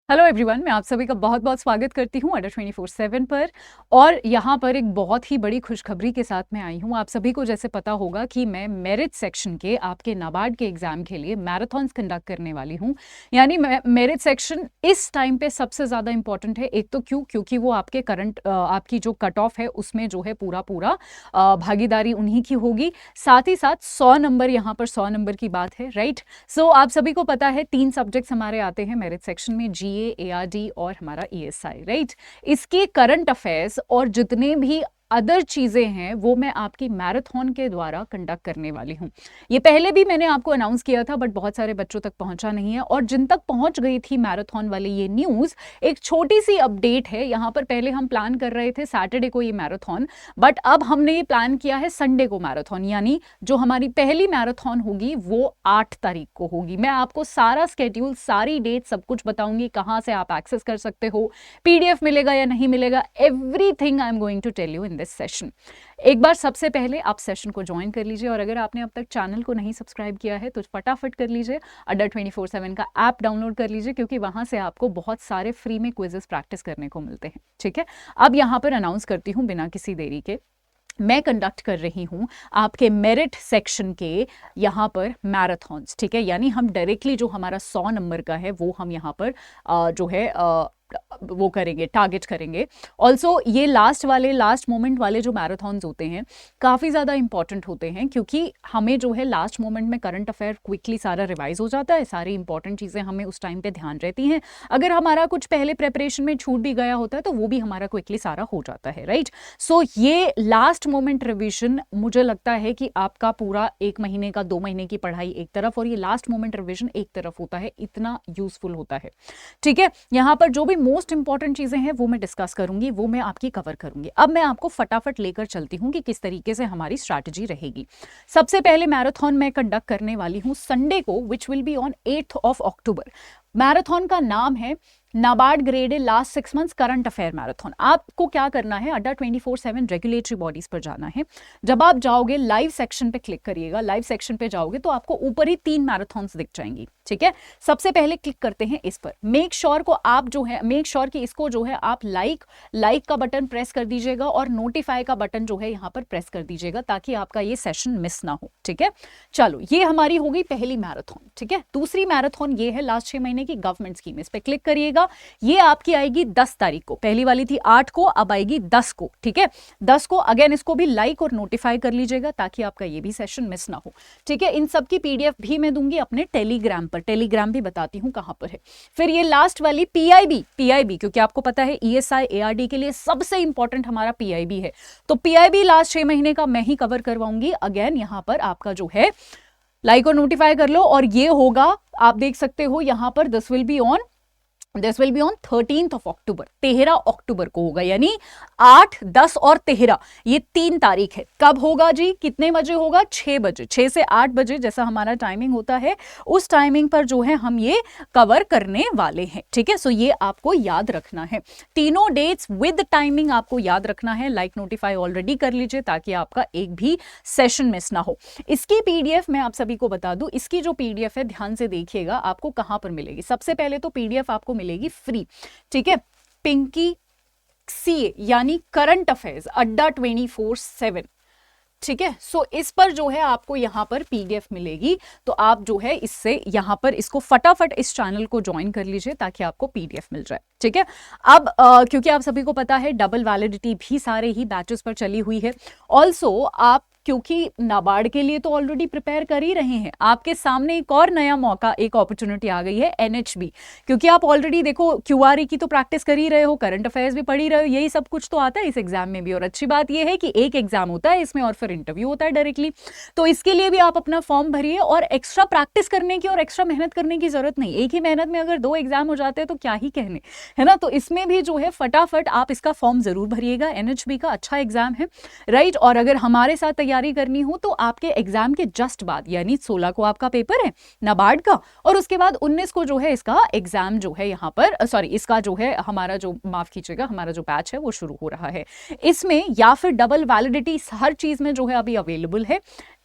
Hello everyone, मैं आप सभी का बहुत बहुत स्वागत करती हूँ अडर 24/7 पर। और यहाँ पर एक बहुत ही बड़ी खुशखबरी के साथ मैं आई हूँ। आप सभी को जैसे पता होगा कि मैं मेरिट सेक्शन के आपके नाबार्ड के एग्जाम के लिए मैराथन्स कंडक्ट करने वाली हूँ। यानी मेरिट सेक्शन इस टाइम पे सबसे ज़्यादा इंपॉर्टेंट है। एक तो क्योंकि वो आपके करंट आपकी जो कट ऑफ है उसमें जो है पूरा भागीदारी उन्हीं की होगी। साथ ही साथ 100 नंबर, यहाँ पर 100 नंबर की बात है, राइट। सो आप सभी को पता है 3 सब्जेक्ट्स हमारे आते हैं मेरिट सेक्शन में, GA, ARD और हमारा ESI, राइट। इसके करंट अफेयर्स और जितने भी अदर चीजें हैं वो मैं आपकी मैराथन के द्वारा कंडक्ट करने वाली हूं। ये पहले भी मैंने आपको अनाउंस किया था, बट बहुत सारे बच्चों तक पहुंचा नहीं है। और जिन तक पहुंच गई थी मैराथन वाली ये न्यूज, एक छोटी सी अपडेट है यहाँ पर। पहले हम प्लान कर रहे थे सैटरडे को ये मैराथन, बट अब हमने ये प्लान किया है संडे को मैराथन। यानी जो हमारी पहली मैराथन होगी वो 8 तारीख को होगी। मैं आपको सारा स्केड्यूल, सारी डेट, सब कुछ बताऊंगी, कहां से आप एक्सेस कर सकते हो, PDF मिलेगा या नहीं मिलेगा, everything I am going to tell you in this session. एक बार सबसे पहले आप सेशन को ज्वाइन कर लीजिए, और अगर आपने अब तक चैनल को नहीं सब्सक्राइब किया है तो फटाफट कर लीजिए। अडर 24/7 का ऐप डाउनलोड कर लीजिए, क्योंकि वहां से आपको बहुत सारे फ्री में क्विजेस प्रैक्टिस करने को मिलते हैं, ठीक है। अब यहां पर अनाउंस करती हूं बिना किसी देरी के, मैं कंडक्ट कर रही हूं आपके मेरिट सेक्शन के यहाँ पर मैराथन्स, ठीक है। यानी हम डायरेक्टली जो हमारा 100 नंबर का है वो हम यहाँ पर जो है वो करेंगे, टारगेट करेंगे। ऑल्सो ये लास्ट मोमेंट वाले जो मैराथन्स होते हैं काफ़ी ज़्यादा इंपॉर्टेंट होते हैं, क्योंकि हमें जो है लास्ट मोमेंट में करंट अफेयर क्विकली सारा रिवाइज हो जाता है, सारी इंपॉर्टेंट चीज़ें हमें उस टाइम पे ध्यान रहती हैं। अगर हमारा कुछ पहले प्रेपरेशन में छूट भी गया होता है तो वो भी हमारा क्विकली सारा हो जाता है, राइट। सो ये लास्ट मोमेंट रिविजन, मुझे लगता है कि आपका पूरा 1 महीने का 2 महीने की पढ़ाई एक तरफ और ये लास्ट मोमेंट रिविजन एक तरफ होता है, इतना यूजफुल होता है, ठीक है। यहाँ पर जो भी मोस्ट इंपॉर्टेंट चीजें हैं वो मैं डिस्कस करूंगी, वो मैं आपकी कवर करूंगी। अब मैं आपको फटाफट लेकर चलती हूं कि किस तरीके से हमारी स्ट्रैटेजी रहेगी। सबसे पहले मैराथन मैं कंडक्ट करने वाली हूं संडे को, which will be on 8 October. Marathon का नाम है NABARD grade last 6 months current affair marathon. आपको क्या करना है, अड्डा 24/7 रेगुलेटरी बॉडीज पर जाना है। जब आप जाओगे लाइव सेक्शन पे क्लिक करिएगा, लाइव सेक्शन पे जाओगे तो आपको ऊपर ही 3 मैराथन्स दिख जाएंगी, ठीक है। सबसे पहले क्लिक करते हैं इस पर। मेक श्योर कि इसको जो है आप लाइक का बटन प्रेस कर दीजिएगा और नोटिफाई का बटन जो है यहाँ पर प्रेस कर दीजिएगा, ताकि आपका ये सेशन मिस ना हो, ठीक है। चलो, ये हमारी होगी पहली मैराथन, ठीक है। दूसरी मैराथन ये है लास्ट 6 महीने की गवर्नमेंट स्कीम। इस पे क्लिक करिएगा। ये आपकी आएगी 10 तारीख को। पहली वाली थी 8 को, अब आएगी 10 को, ठीक है। 10 को अगेन इसको भी लाइक और नोटिफाई कर लीजिएगा, ताकि आपका ये भी सेशन मिस ना हो, ठीक है। इन सब की PDF भी मैं दूंगी अपने टेलीग्राम पर। टेलीग्राम भी बताती हूं कहां पर है। फिर ये लास्ट वाली PIB, क्योंकि आपको पता है ESI ARD के लिए सबसे इंपॉर्टेंट हमारा PIB है, तो PIB लास्ट 6 महीने का मैं ही कवर करवाऊंगी। अगेन यहां पर आपका जो है लाइक और नोटिफाई कर लो, और ये होगा, आप देख सकते हो यहां पर दिस विल बी ऑन 13 अक्टूबर, 13 अक्टूबर को होगा। यानी 8, 10 और 13 ये 3 तारीख है। कब होगा जी, कितने बजे होगा? 6 बजे, 6 से 8 बजे जैसा हमारा टाइमिंग होता है, उस टाइमिंग पर जो है हम ये कवर करने वाले हैं, ठीक है। सो ये आपको याद रखना है, तीनों डेट्स विद टाइमिंग आपको याद रखना है। लाइक नोटिफाई ऑलरेडी कर लीजिए, ताकि आपका एक भी सेशन मिस ना हो। इसकी PDF मैं आप सभी को बता दूं, इसकी जो PDF है ध्यान से देखिएगा, आपको कहां पर मिलेगी। सबसे पहले तो PDF आपको मिलेगी फ्री, ठीक है। पिंकी CA यानी करंट अफेयर्स अड्डा 24/7, ठीक है। सो इस पर जो है आपको यहां पर PDF मिलेगी, तो आप जो है इससे यहां पर इसको फटाफट इस चैनल को ज्वाइन कर लीजिए, ताकि आपको PDF मिल जाए, ठीक है। अब क्योंकि आप सभी को पता है डबल वैलिडिटी भी सारे ही बैचेस पर चली हुई है। ऑल्सो आप क्योंकि नाबार्ड के लिए तो ऑलरेडी प्रिपेयर कर ही रहे हैं, आपके सामने एक और नया मौका, एक अपॉर्चुनिटी आ गई है NHB। क्योंकि आप ऑलरेडी देखो QRE की तो प्रैक्टिस कर ही रहे हो, करंट अफेयर्स भी पढ़ ही रहे हो, यही सब कुछ तो आता है इस एग्जाम में भी। और अच्छी बात यह है कि एक एग्जाम होता है इसमें और फिर इंटरव्यू होता है डायरेक्टली, तो इसके लिए भी आप अपना फॉर्म भरिए। और एक्स्ट्रा प्रैक्टिस करने की और एक्स्ट्रा मेहनत करने की जरूरत नहीं, एक ही मेहनत में अगर 2 एग्जाम हो जाते हैं तो क्या ही कहने, है ना। तो इसमें भी जो है फटाफट आप इसका फॉर्म जरूर भरिएगा। NHB का अच्छा एग्जाम है, राइट। और अगर हमारे साथ तैयारी करनी हो तो आपके एग्जाम के जस्ट बाद, यानी 16 को आपका पेपर है नाबार्ड का, और उसके बाद 19 को जो है इसका एग्जाम जो है यहाँ पर, इसका जो है हमारा जो, माफ कीजिएगा, हमारा जो बैच है वो शुरू हो रहा है। इसमें या फिर डबल वैलिडिटी हर चीज में जो है अभी अवेलेबल है।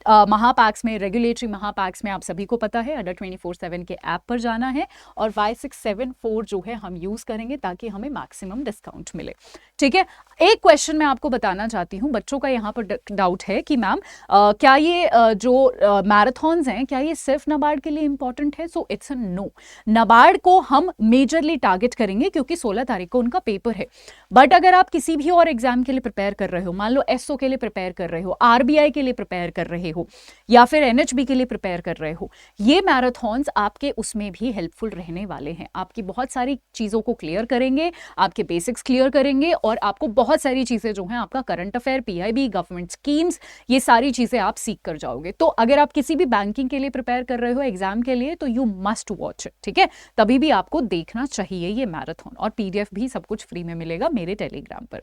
महापैक्स में, रेगुलेटरी महापैक्स में आप सभी को पता है अडर 24/7 के ऐप पर जाना है और Y674 जो है हम यूज़ करेंगे ताकि हमें मैक्सिमम डिस्काउंट मिले। ठीक है, एक क्वेश्चन मैं आपको बताना चाहती हूँ, बच्चों का यहाँ पर डाउट है कि मैम क्या ये जो मैराथन्स हैं क्या ये सिर्फ नाबार्ड के लिए इंपॉर्टेंट है? So it's a no. NABARD को हम मेजरली टारगेट करेंगे क्योंकि 16 तारीख को उनका पेपर है। बट अगर आप किसी भी और एग्जाम के लिए प्रिपेयर कर रहे हो, मान लो एसओ के लिए प्रिपेयर कर रहे हो, आरबीआई के लिए प्रिपेयर कर रहे हो या फिर एनएचबी के लिए प्रिपेयर कर रहे हो, ये मैराथन्स आपके उसमें भी हेल्पफुल रहने वाले हैं। आपकी बहुत सारी चीज़ों को क्लियर करेंगे, आपके बेसिक्स क्लियर करेंगे और आपको बहुत सारी चीज़ें जो हैं, आपका current affair, PIB, government schemes, ये सारी चीज़ें आप सीख कर जाओगे। तो अगर आप किसी भी बैंकिंग के लिए प्रिपेयर कर रहे हो एग्जाम के लिए तो यू मस्ट वॉच इट। ठीक है, तभी भी आपको देखना चाहिए ये मैराथन, और पीडीएफ भी सब कुछ फ्री में मिलेगा मेरे टेलीग्राम पर।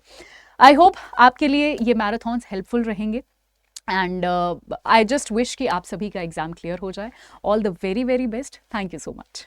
आई होप आपके लिए ये मैराथन्स हेल्पफुल रहेंगे एंड आई जस्ट विश कि आप सभी का एग्जाम क्लियर हो जाए। All the very very best. Thank you so much.